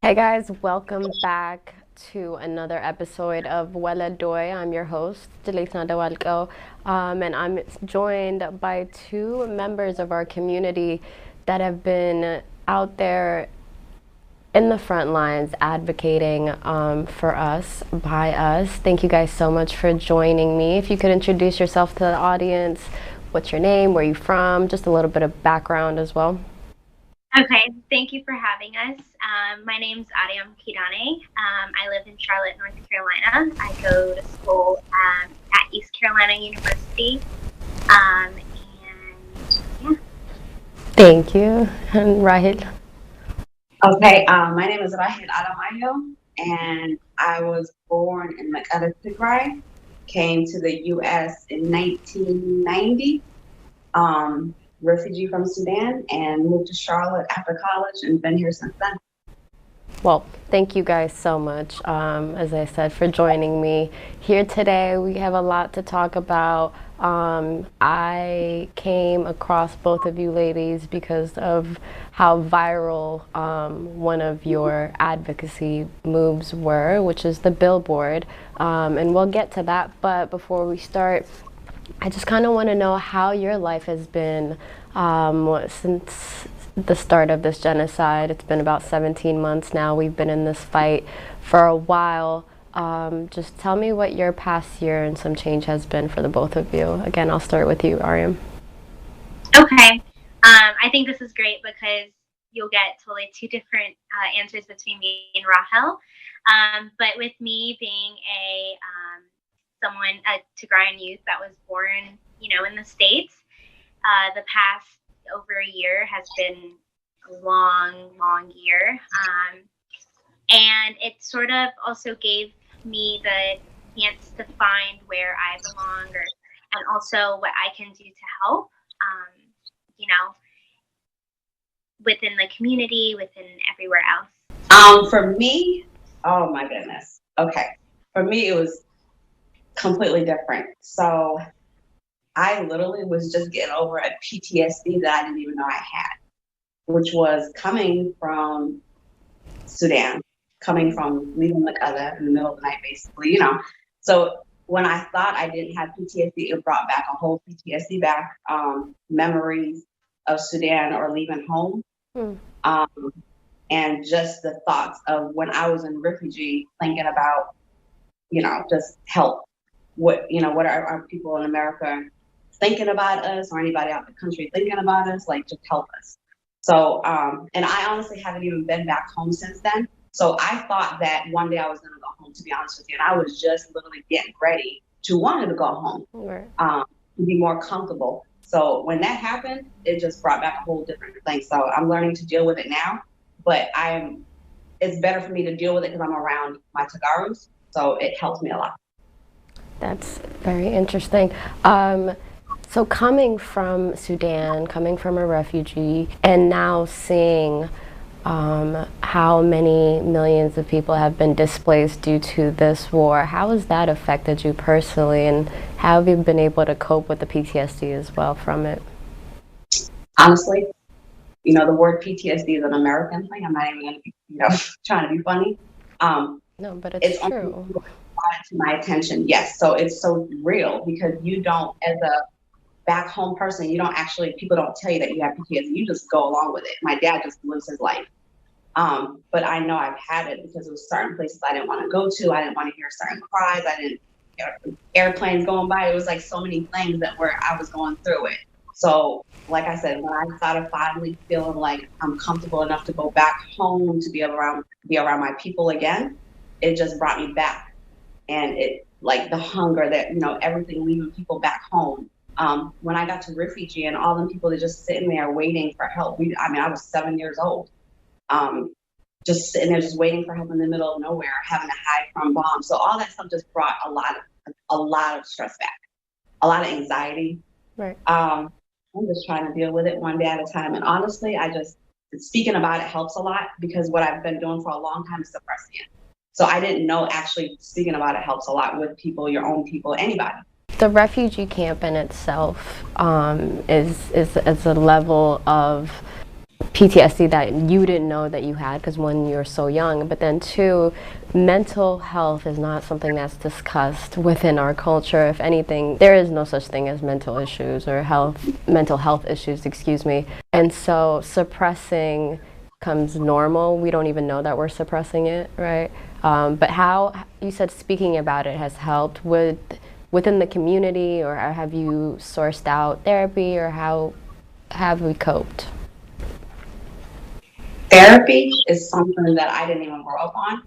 Hey guys, welcome back to another episode of Weledoy. I'm your host, Delisna Dawalko, and I'm joined by two members of our community that have been out there in the front lines advocating for us, by us. Thank you guys so much for joining me. If you could introduce yourself to the audience, what's your name, where you from, just a little bit of background as well. Okay, thank you for having us. My name's Ariam Kirane. I live in Charlotte, North Carolina. I go to school at East Carolina University. And yeah. Thank you. And Rahil. Okay, my name is Rahil Aramayo, and I was born in Tigray, came to the U.S. in 1990, refugee from Sudan, and moved to Charlotte after college and been here since then. Well, thank you guys so much, as I said, for joining me here today. We have a lot to talk about. I came across both of you ladies because of how viral one of your advocacy moves were, which is the billboard. And we'll get to that. But before we start, I just kind of want to know how your life has been since the start of this genocide. It's been about 17 months now. We've been in this fight for a while. Just tell me what your past year and some change has been for the both of you. Again, I'll start with you, Ariam. Okay. I think this is great because you'll get totally two different answers between me and Rahel. But with me being a Tigrayan youth that was born, in the States, the past over a year has been a long, long year. And it sort of also gave me the chance to find where I belong and also what I can do to help, you know, within the community, within everywhere else. For me, oh my goodness. Okay, for me it was completely different. So I literally was just getting over a PTSD that I didn't even know I had, which was coming from Sudan, coming from leaving Makala in the middle of the night, basically. So when I thought I didn't have PTSD, it brought back a whole PTSD back, memories of Sudan or leaving home. Um, and just the thoughts of when I was in refugee, thinking about, just help. What are our people in America thinking about us, or anybody out in the country thinking about us? Like, just help us. So, and I honestly haven't even been back home since then. So I thought that one day I was going to go home, to be honest with you. And I was just literally getting ready to wanting to go home, Right. To be more comfortable. So when that happened, it just brought back a whole different thing. So I'm learning to deal with it now, but it's better for me to deal with it because I'm around my Tegarus. So it helps me a lot. That's very interesting. So coming from Sudan, coming from a refugee, and now seeing how many millions of people have been displaced due to this war, how has that affected you personally, and how have you been able to cope with the PTSD as well from it? Honestly, the word PTSD is an American thing. I'm not even going to be, trying to be funny. No, but it's only true. brought to my attention. Yes. So it's so real because you don't, as a back home person, people don't tell you that you have PTSD. You just go along with it. My dad just lives his life. But I know I've had it because it was certain places I didn't want to go to. I didn't want to hear certain cries. I didn't, airplanes going by. It was like so many things where I was going through it. So, like I said, when I started finally feeling like I'm comfortable enough to go back home to be around my people again, it just brought me back. And it, like, the hunger that, everything leaving people back home. When I got to refugee and all them people that just sitting there waiting for help. I was 7 years old. Just sitting there, just waiting for help in the middle of nowhere, having to hide from bombs. So all that stuff just brought a lot of stress back, a lot of anxiety. Right. I'm just trying to deal with it one day at a time. And honestly, speaking about it helps a lot because what I've been doing for a long time is suppressing it. So I didn't know actually speaking about it helps a lot with people, your own people, anybody. The refugee camp in itself is a level of PTSD that you didn't know that you had, because one, you're so young, but then two, mental health is not something that's discussed within our culture. If anything, there is no such thing as mental issues or mental health issues, excuse me. And so suppressing comes normal. We don't even know that we're suppressing it, right? But how, you said speaking about it has helped within the community, or have you sourced out therapy, or how have we coped? Therapy is something that I didn't even grow up on.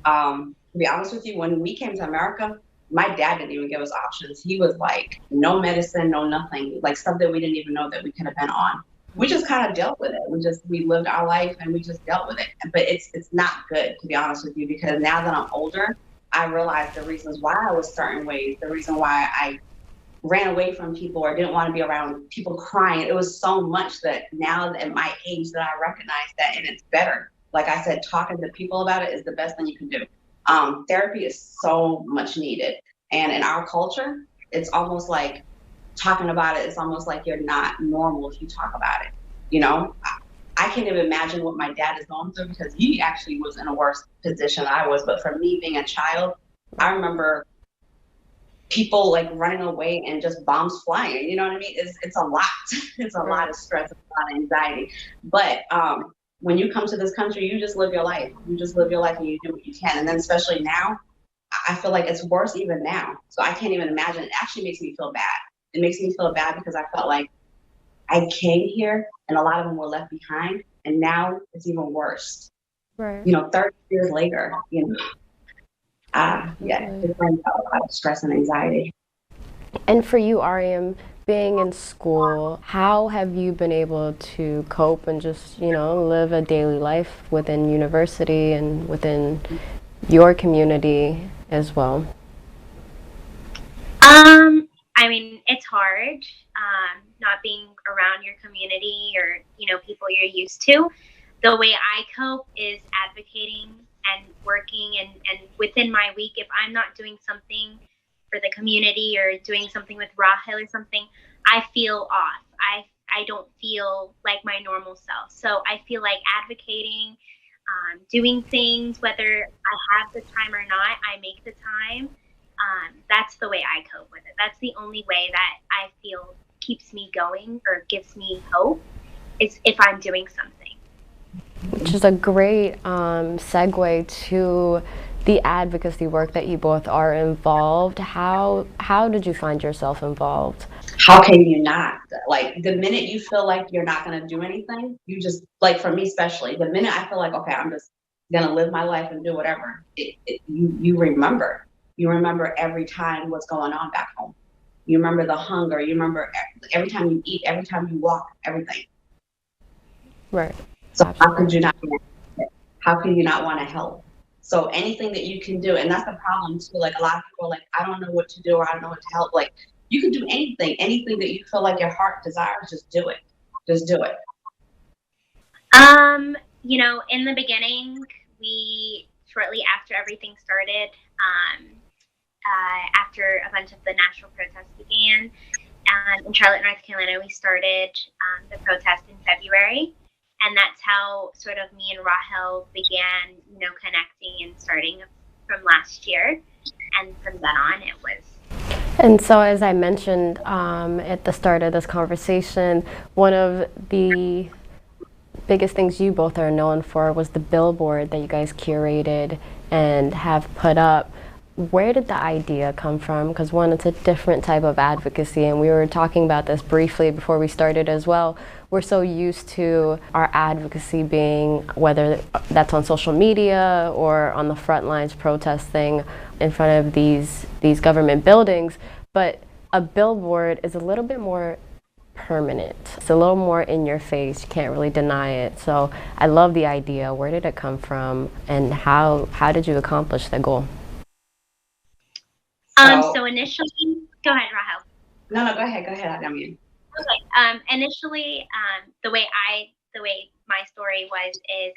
To be honest with you, when we came to America, my dad didn't even give us options. He was like, no medicine, no nothing, like stuff that we didn't even know that we could have been on. We just kind of dealt with it. We lived our life and we just dealt with it. But it's not good, to be honest with you, because now that I'm older, I realize the reasons why I was certain ways, the reason why I ran away from people or didn't want to be around people crying. It was so much that now at my age that I recognize that, and it's better. Like I said, talking to people about it is the best thing you can do. Therapy is so much needed. And in our culture, it's almost like talking about it, it's almost like you're not normal if you talk about it. You know, I can't even imagine what my dad is going through because he actually was in a worse position than I was. But for me being a child, I remember people like running away and just bombs flying. You know what I mean? It's a lot. It's a lot of stress, a lot of anxiety. But when you come to this country, you just live your life. You just live your life and you do what you can. And then especially now, I feel like it's worse even now. So I can't even imagine. It actually makes me feel bad. It makes me feel bad because I felt like I came here and a lot of them were left behind. And now it's even worse. Right. You know, 30 years later, you know. Yeah, it brings out a lot of stress and anxiety. And for you, Ariam, being in school, how have you been able to cope and just, live a daily life within university and within your community as well? I mean, it's hard, not being around your community or, people you're used to. The way I cope is advocating and working and within my week, if I'm not doing something for the community or doing something with Rahel or something, I feel off. I don't feel like my normal self. So I feel like advocating, doing things, whether I have the time or not, I make the time. That's the way I cope with it. That's the only way that I feel keeps me going or gives me hope is if I'm doing something. Which is a great segue to the advocacy work that you both are involved. How did you find yourself involved? How can you not? Like the minute you feel like you're not going to do anything, you just, like for me especially, the minute I feel like, okay, I'm just going to live my life and do whatever, you remember. You remember every time what's going on back home. You remember the hunger. You remember every time you eat, every time you walk, everything. Right. So how could you not? How can you not want to help? So anything that you can do, and that's the problem too. Like a lot of people are like, I don't know what to do or I don't know what to help. Like you can do anything that you feel like your heart desires, just do it. Just do it. In the beginning, we shortly after everything started, after a bunch of the national protests began, in Charlotte, North Carolina, we started the protest in February. And that's how sort of me and Rahel began, connecting and starting from last year. And from then on, it was. And so, as I mentioned at the start of this conversation, one of the biggest things you both are known for was the billboard that you guys curated and have put up. Where did the idea come from? Because one, it's a different type of advocacy, and we were talking about this briefly before we started as well. We're so used to our advocacy being, whether that's on social media or on the front lines protesting in front of these government buildings, but a billboard is a little bit more permanent. It's a little more in your face. You can't really deny it. So I love the idea. Where did it come from, and how did you accomplish the goal? So initially, go ahead, Rahel. No, go ahead. I mean. Okay. Initially, the way my story is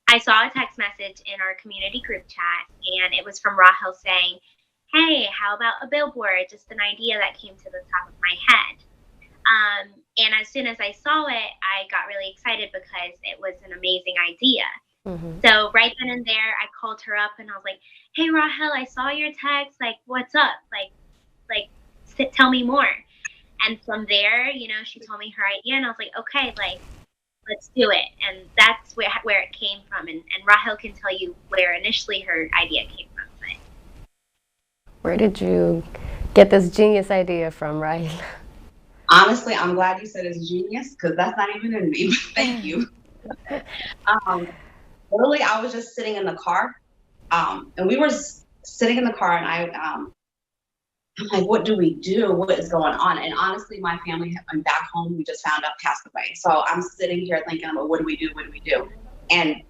I saw a text message in our community group chat, and it was from Rahel saying, "Hey, how about a billboard?" Just an idea that came to the top of my head. And as soon as I saw it, I got really excited because it was an amazing idea. Mm-hmm. So right then and there, I called her up and I was like, "Hey, Rahel, I saw your text. Like, what's up? Tell me more." And from there, she told me her idea, and I was like, "Okay, like, let's do it." And that's where it came from. And Rahel can tell you where initially her idea came from. But Where did you get this genius idea from, right? Honestly, I'm glad you said it's genius because that's not even in me. Thank you. Literally, I was just sitting in the car, and we were sitting in the car, and I'm like, what do we do? What is going on? And honestly, my family, I'm back home, we just found out passed away. So I'm sitting here thinking, well, what do we do? What do we do? And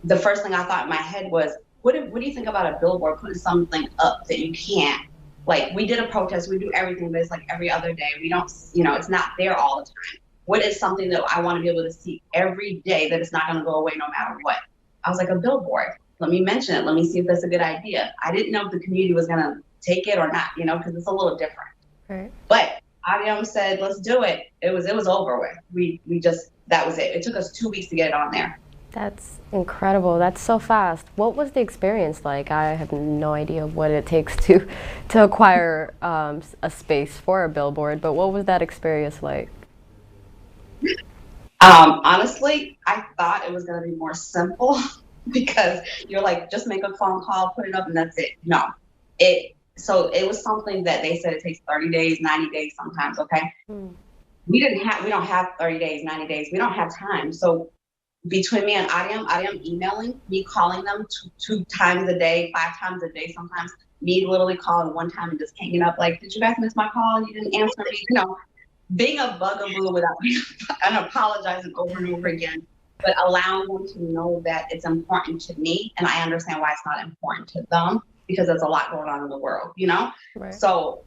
the first thing I thought in my head was, what do you think about a billboard putting something up that you can't? Like, we did a protest, we do everything, but it's like every other day. We don't, it's not there all the time. What is something that I want to be able to see every day that it's not going to go away no matter what? I was like, a billboard. Let me mention it. Let me see if that's a good idea. I didn't know if the community was going to take it or not, because it's a little different. Right. But Adiam said, let's do it. It was over with. We just, that was it. It took us 2 weeks to get it on there. That's incredible. That's so fast. What was the experience like? I have no idea what it takes to acquire a space for a billboard, but what was that experience like? Honestly, I thought it was going to be more simple because you're like, just make a phone call, put it up, and that's it. No, so it was something that they said it takes 30 days, 90 days sometimes. Okay. We don't have 30 days, 90 days. We don't have time. So between me and Adiam emailing, me calling them two times a day, 5 times a day sometimes, me literally calling one time and just hanging up like, did you guys miss my call? You didn't answer me. Being a bugaboo without and apologizing over and over again, but allowing them to know that it's important to me, and I understand why it's not important to them because there's a lot going on in the world, Right. So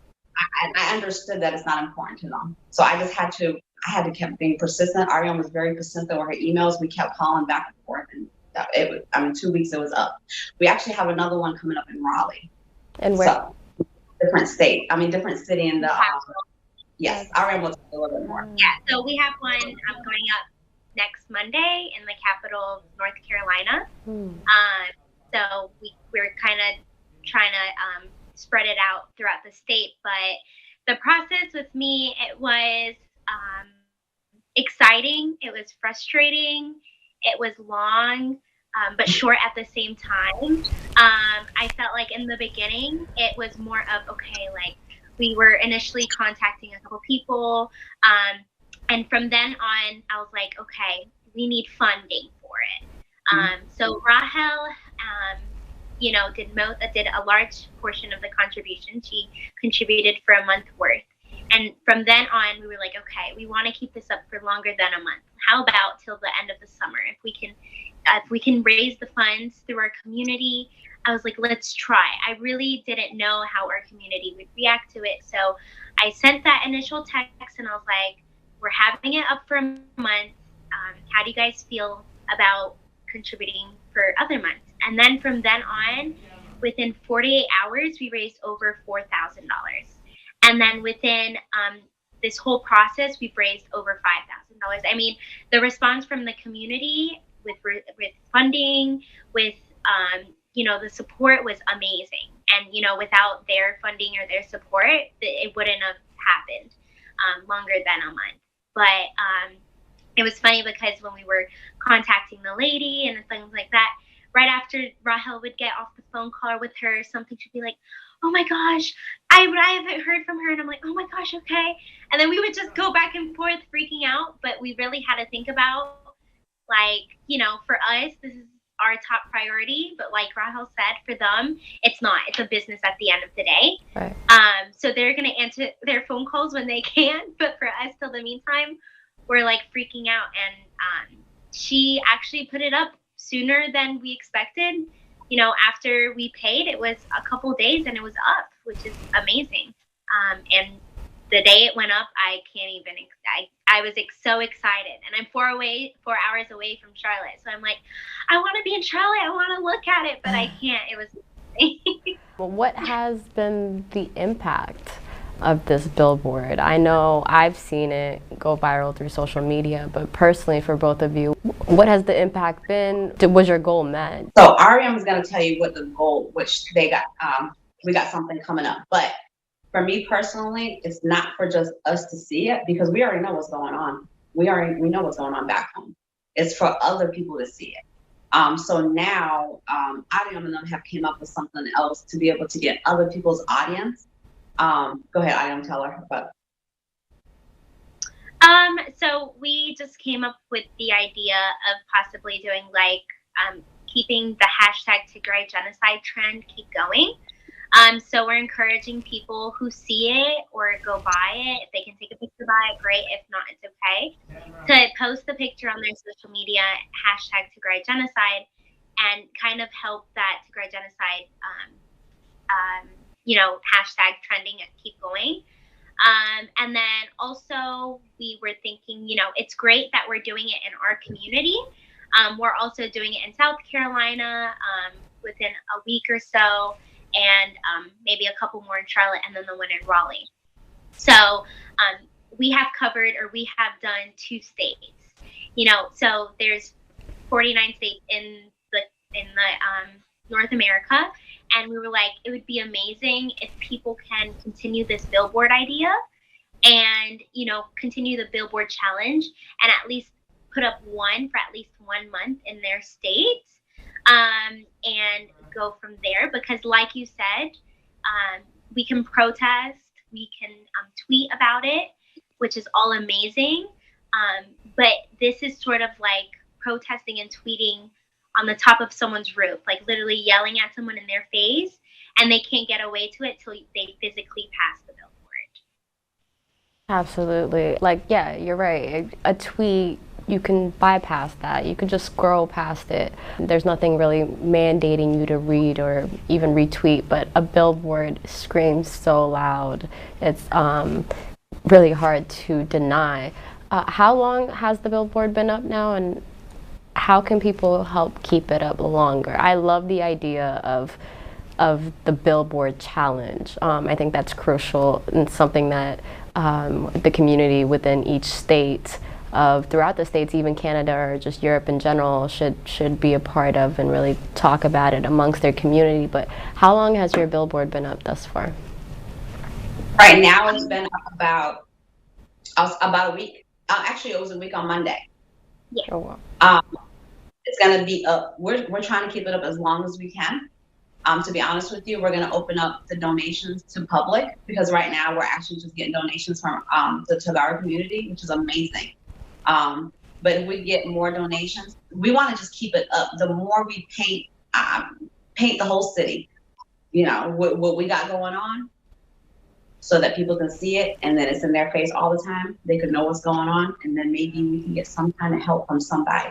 I understood that it's not important to them. So I had to keep being persistent. Ariane was very persistent with her emails. We kept calling back and forth, and 2 weeks it was up. We actually have another one coming up in Raleigh. And where? So, different city in the. Yes, Ariane will talk a little bit more. Yeah, so we have one going up next Monday in the capital of North Carolina. So we're kind of trying to spread it out throughout the state. But the process with me, it was exciting. It was frustrating. It was long, but short at the same time. I felt like in the beginning, it was more of, okay, like we were initially contacting a couple people. And from then on, I was like, okay, we need funding for it. So Rahel, did a large portion of the contribution. She contributed for a month worth. And from then on, we were like, okay, we want to keep this up for longer than a month. How about till the end of the summer? If we can raise the funds through our community, I was like, let's try. I really didn't know how our community would react to it. So I sent that initial text and I was like, we're having it up for a month. How do you guys feel about contributing for other months? And then from then on, within 48 hours, we raised over $4,000. And then within this whole process, we've raised over $5,000. I mean, the response from the community with funding, with the support was amazing. And without their funding or their support, it wouldn't have happened longer than a month. But it was funny because when we were contacting the lady and things like that, right after Rahel would get off the phone call with her or something, she'd be like, oh my gosh, I haven't heard from her. And I'm like, oh my gosh, okay. And then we would just go back and forth freaking out. But we really had to think about, for us, this is our top priority. But like Rahel said, for them, it's not. It's a business at the end of the day. Right. So they're going to answer their phone calls when they can. But for us, till the meantime, we're like freaking out. And she actually put it up sooner than we expected. After we paid, it was a couple days and it was up, which is amazing. And the day it went up, I can't even, I was so excited. And I'm 4 hours away from Charlotte. So I'm like, I want to be in Charlotte. I want to look at it, but I can't. It was Well, what has been the impact of this billboard? I know I've seen it go viral through social media, but personally for both of you, what has the impact been? Was your goal met? So Ariam is going to tell you what the goal, which they got, we got something coming up. But for me personally, it's not for just us to see it because we already know what's going on. We know what's going on back home. It's for other people to see it. So now Ariam and them have came up with something else to be able to get other people's audience. Go ahead, Ariam, tell her about it. So we just came up with the idea of possibly doing like keeping the hashtag Tigrai genocide trend keep going. So we're encouraging people who see it or go by it. If they can take a picture by it, great. If not, it's okay. To post the picture on their social media, hashtag Tigrai genocide, and kind of help that Tigrai genocide, hashtag trending and keep going. And then also we were thinking, it's great that we're doing it in our community. We're also doing it in South Carolina within a week or so, and maybe a couple more in Charlotte, and then the one in Raleigh. So we have done 2 states. So there's 49 states in the North America, and we were like, it would be amazing if people can continue this billboard idea and continue the billboard challenge and at least put up one for at least 1 month in their state, and go from there. Because like you said, we can protest, we can tweet about it, which is all amazing, but this is sort of like protesting and tweeting on the top of someone's roof, like literally yelling at someone in their face, and they can't get away to it till they physically pass the billboard. Absolutely. Like, yeah, you're right. A tweet, you can bypass that. You can just scroll past it. There's nothing really mandating you to read or even retweet, but a billboard screams so loud. It's really hard to deny. How long has the billboard been up now, and how can people help keep it up longer? I love the idea of the billboard challenge. I think that's crucial and something that the community within each state throughout the states, even Canada or just Europe in general, should be a part of and really talk about it amongst their community. But how long has your billboard been up thus far? Right now, it's been up about a week. Actually, it was a week on Monday. Yeah. Oh, wow. It's gonna be up. We're trying to keep it up as long as we can. To be honest with you, we're gonna open up the donations to public because right now we're actually just getting donations from the Tegaru community, which is amazing. But if we get more donations, we want to just keep it up. The more we paint the whole city, what we got going on, so that people can see it, and then it's in their face all the time. They could know what's going on, and then maybe we can get some kind of help from somebody.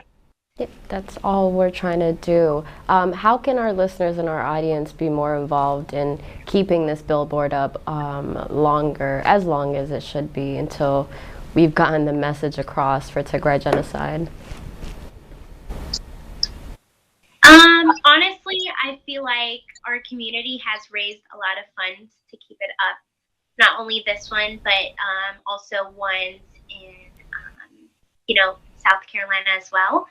Yep, that's all we're trying to do. How can our listeners and our audience be more involved in keeping this billboard up longer, as long as it should be, until we've gotten the message across for Tigray genocide? Honestly, I feel like our community has raised a lot of funds to keep it up. Not only this one, but also ones in, South Carolina as well.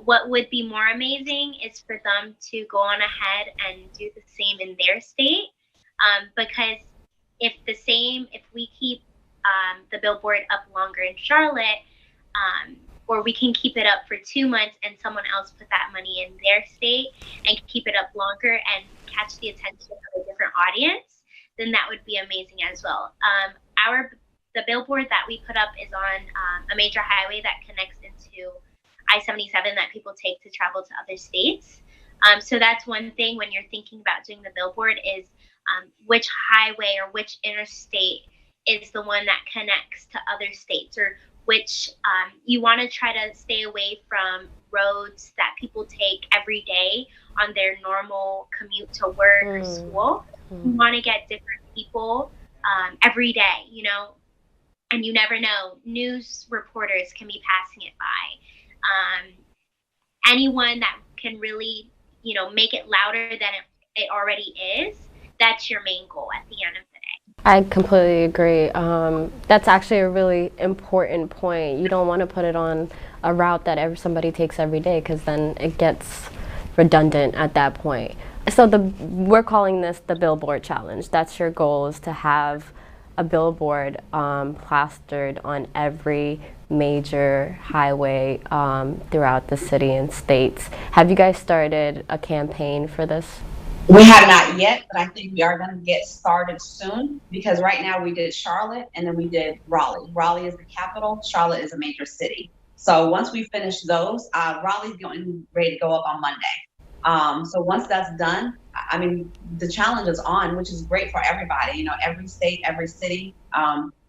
What would be more amazing is for them to go on ahead and do the same in their state, because if we keep the billboard up longer in Charlotte, or we can keep it up for 2 months and someone else put that money in their state and keep it up longer and catch the attention of a different audience, then that would be amazing as well. The billboard that we put up is on a major highway that connects into I-77 that people take to travel to other states. So that's one thing when you're thinking about doing the billboard is which highway or which interstate is the one that connects to other states, or which you want to try to stay away from roads that people take every day on their normal commute to work or school. You want to get different people every day, and you never know. News reporters can be passing it by. Anyone that can really, make it louder than it already is, that's your main goal at the end of the day. I completely agree. That's actually a really important point. You don't want to put it on a route that somebody takes every day, because then it gets redundant at that point. So we're calling this the billboard challenge. That's your goal, is to have a billboard plastered on every major highway throughout the city and states. Have you guys started a campaign for this? We have not yet, but I think we are going to get started soon, because right now we did Charlotte and then we did Raleigh. Raleigh is the capital. Charlotte is a major city. So once we finish those, Raleigh's going ready to go up on Monday. So once that's done, I mean, the challenge is on, which is great for everybody. You know, every state, every city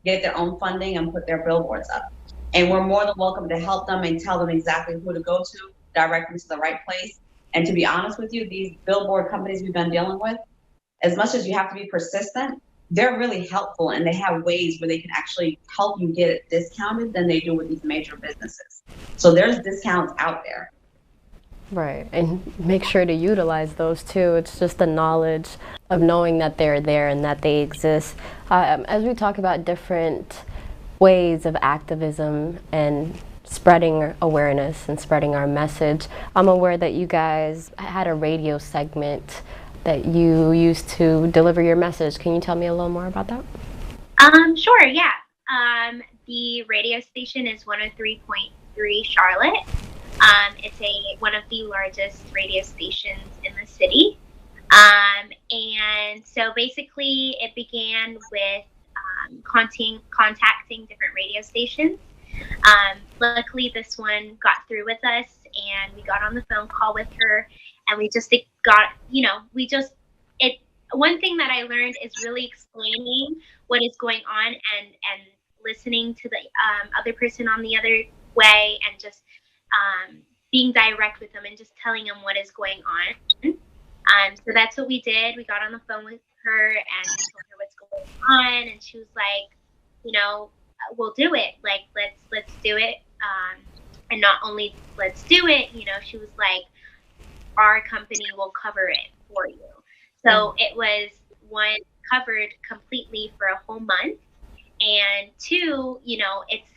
get their own funding and put their billboards up. And we're more than welcome to help them and tell them exactly who to go to, direct them to the right place. And to be honest with you, these billboard companies we've been dealing with, as much as you have to be persistent, they're really helpful, and they have ways where they can actually help you get it discounted than they do with these major businesses. So there's discounts out there. Right, and make sure to utilize those too. It's just the knowledge of knowing that they're there and that they exist. As we talk about different ways of activism and spreading awareness and spreading our message, I'm aware that you guys had a radio segment that you used to deliver your message. Can you tell me a little more about that? Sure, yeah. The radio station is 103.3 Charlotte. It's one of the largest radio stations in the city. And so basically it began with contacting different radio stations. Luckily, this one got through with us, and we got on the phone call with her, and we just got, one thing that I learned is really explaining what is going on, and listening to the other person on the other way, and just being direct with them and just telling them what is going on. So that's what we did. We got on the phone with her and told her what's going on, and she was like, we'll do it. Like, let's do it. And not only let's do it, she was like, our company will cover it for you. So it was, one, covered completely for a whole month, and two, it's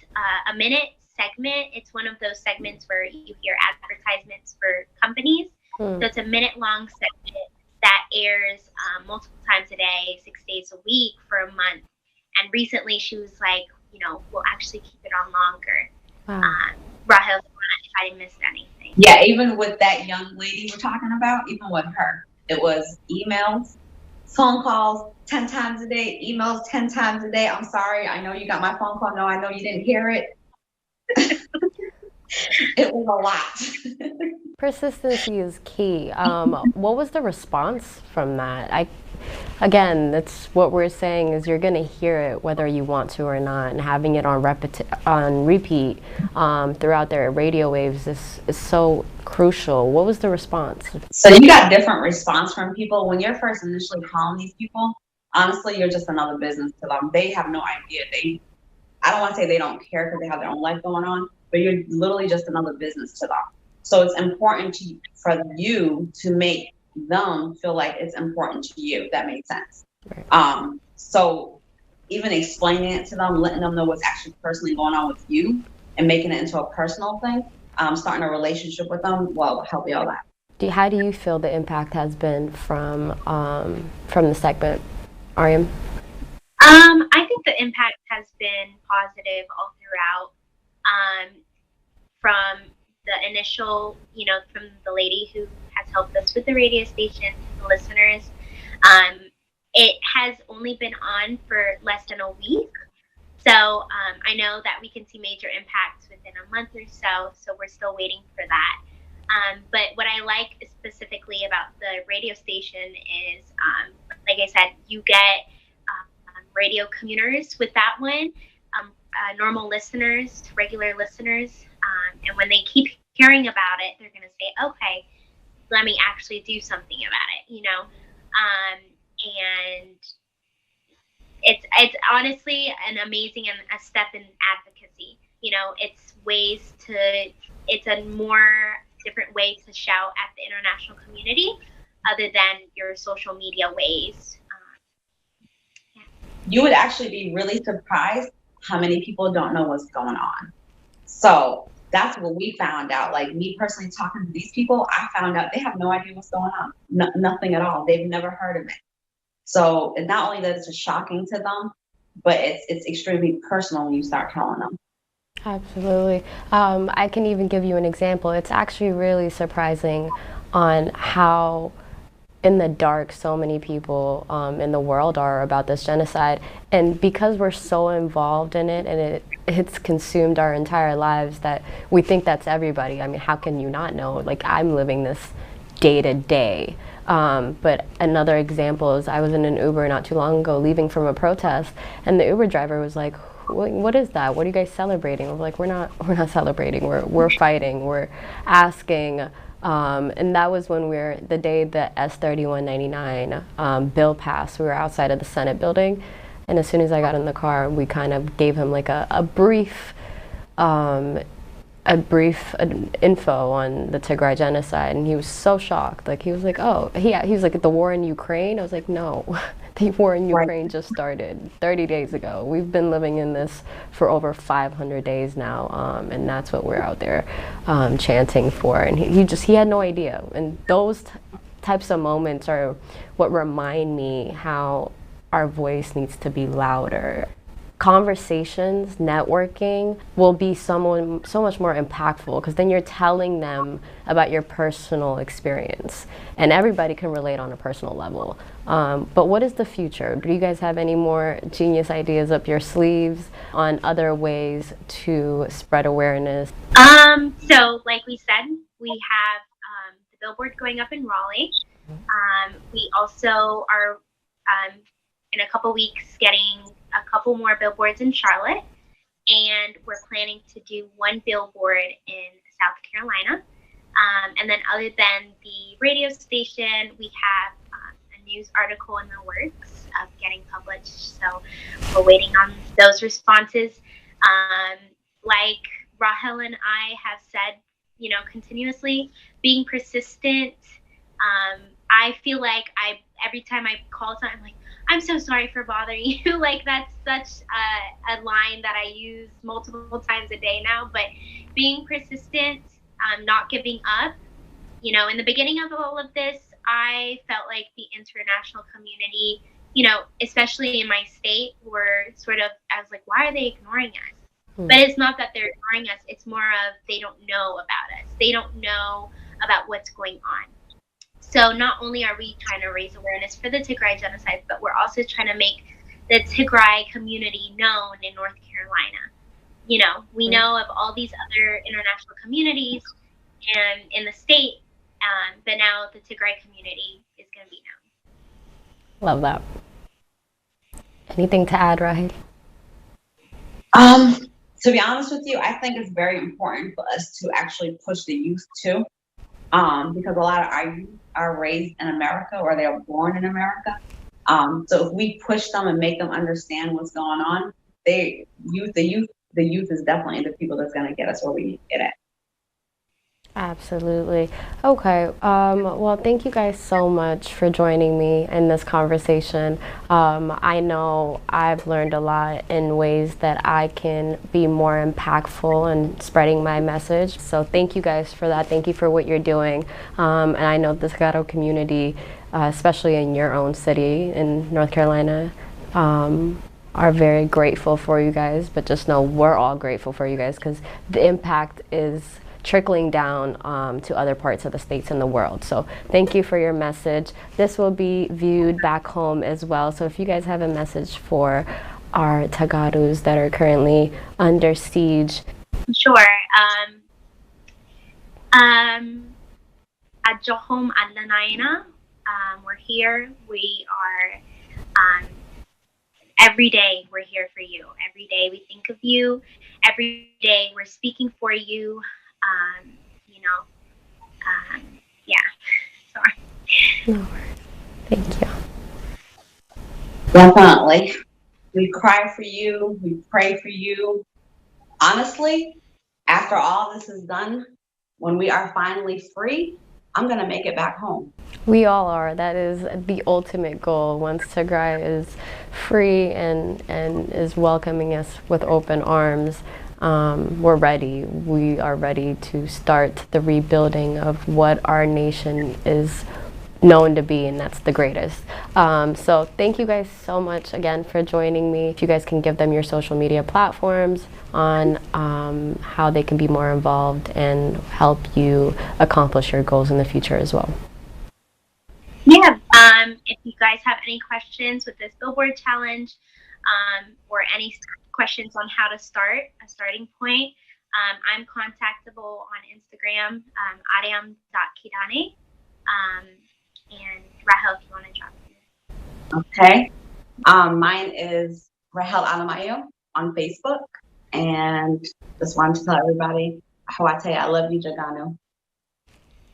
a minute segment. It's one of those segments where you hear advertisements for companies. So it's a minute-long segment that airs multiple times a day, 6 days a week for a month. And recently she was like, we'll actually keep it on longer. Wow. Rahel, if I missed anything. Yeah, even with that young lady we're talking about, even with her, it was emails, phone calls 10 times a day, emails 10 times a day. I'm sorry, I know you got my phone call. No, I know you didn't hear it. It was a lot. Persistency is key. What was the response from that? Again, that's what we're saying, is you're going to hear it whether you want to or not, and having it on repeat throughout their radio waves is so crucial. What was the response? So you got different response from people. When you're first initially calling these people, honestly, you're just another business to them. They have no idea. I don't want to say they don't care, because they have their own life going on, but you're literally just another business to them. So it's important for you to make them feel like it's important to you, if that makes sense. Right. So even explaining it to them, letting them know what's actually personally going on with you, and making it into a personal thing, starting a relationship with them, will help you all that. How do you feel the impact has been from the segment, Ariam? I think the impact has been positive all throughout. From the initial, from the lady who has helped us with the radio station, the listeners. It has only been on for less than a week. So I know that we can see major impacts within a month or so we're still waiting for that. But what I like specifically about the radio station is, like I said, you get radio commuters with that one, normal listeners, regular listeners. And when they keep hearing about it, they're going to say, okay, let me actually do something about it, and it's honestly an amazing and a step in advocacy. It's a more different way to shout at the international community other than your social media ways. you would actually be really surprised how many people don't know what's going on. So that's what we found out. Like me personally talking to these people, I found out they have no idea what's going on. Nothing at all. They've never heard of it. So it's not only that it's shocking to them, but it's extremely personal when you start telling them. Absolutely. I can even give you an example. It's actually really surprising on how in the dark so many people in the world are about this genocide. And because we're so involved in it and it's consumed our entire lives, that we think that's everybody. I mean, how can you not know? Like, I'm living this day to day. But another example is I was in an Uber not too long ago leaving from a protest, and the Uber driver was like, what is that? What are you guys celebrating? We're like, we're not celebrating. We're fighting. We're asking. And that was when the day the S3199 bill passed. We were outside of the Senate building, and as soon as I got in the car, we kind of gave him like a brief info on the Tigray genocide, and he was so shocked. Like, he was like, oh, he was like, the war in Ukraine? I was like, no, the war in Ukraine just started 30 days ago. We've been living in this for over 500 days now, and that's what we're out there chanting for. And he had no idea. And those types of moments are what remind me how our voice needs to be louder. Conversations, networking will be so much more impactful, because then you're telling them about your personal experience, and everybody can relate on a personal level. But what is the future? Do you guys have any more genius ideas up your sleeves on other ways to spread awareness? So like we said, we have the billboard going up in Raleigh. We also are in a couple weeks getting a couple more billboards in Charlotte, and we're planning to do one billboard in South Carolina. And then other than the radio station, we have a news article in the works of getting published. So we're waiting on those responses. Like Rahel and I have said, continuously, being persistent. I feel like every time I call someone, I'm like, I'm so sorry for bothering you. Like, that's such a line that I use multiple times a day now. But being persistent, not giving up. In the beginning of all of this, I felt like the international community, especially in my state, were sort of, I was like, why are they ignoring us? But it's not that they're ignoring us. It's more of they don't know about us. They don't know about what's going on. So not only are we trying to raise awareness for the Tigray genocide, but we're also trying to make the Tigray community known in North Carolina. We know of all these other international communities and in the state, but now the Tigray community is going to be known. Love that. Anything to add, Rahel? To be honest with you, I think it's very important for us to actually push the youth too. Because a lot of our youth are raised in America, or they are born in America. So if we push them and make them understand what's going on, the youth is definitely the people that's going to get us where we need to get at. Absolutely. Okay. Well, thank you guys so much for joining me in this conversation. I know I've learned a lot in ways that I can be more impactful in spreading my message. So thank you guys for that. Thank you for what you're doing. And I know the Tegaru community, especially in your own city in North Carolina, are very grateful for you guys. But just know we're all grateful for you guys, because the impact is trickling down to other parts of the states in the world. So thank you for your message. This will be viewed back home as well. So if you guys have a message for our Tegarus that are currently under siege. Sure. Ajohom Adlanaina. We're here. We are every day we're here for you. Every day we think of you. Every day we're speaking for you. Yeah. Sorry. No worries. Thank you. Definitely. We cry for you. We pray for you. Honestly, after all this is done, when we are finally free, I'm going to make it back home. We all are. That is the ultimate goal. Once Tigray is free and is welcoming us with open arms, we're ready. We are ready to start the rebuilding of what our nation is known to be, and that's the greatest. So thank you guys so much again for joining me. If you guys can give them your social media platforms on how they can be more involved and help you accomplish your goals in the future as well. Yeah, if you guys have any questions with this billboard challenge, or any questions on how to start, a starting point, I'm contactable on Instagram, ariam.kidane. And Rahel, if you want to drop in. Okay. Mine is Rahel Alamayo on Facebook. And just wanted to tell everybody, Hawate, I love you, Jaganu.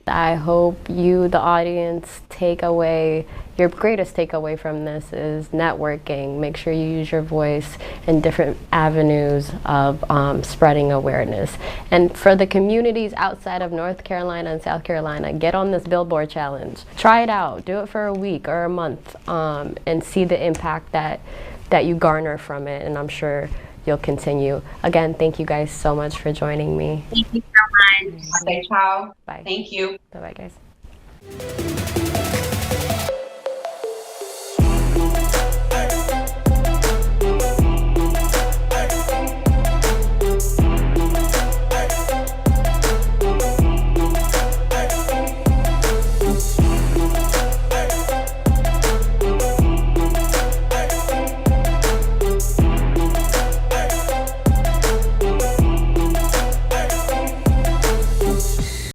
I hope you, the audience, take away, your greatest takeaway from this is networking. Make sure you use your voice in different avenues of spreading awareness. And for the communities outside of North Carolina and South Carolina, get on this billboard challenge. Try it out. Do it for a week or a month, and see the impact that you garner from it. And I'm sure you'll continue. Again, thank you guys so much for joining me. Thank you so much. Okay, ciao. Bye. Thank you. Bye-bye, guys.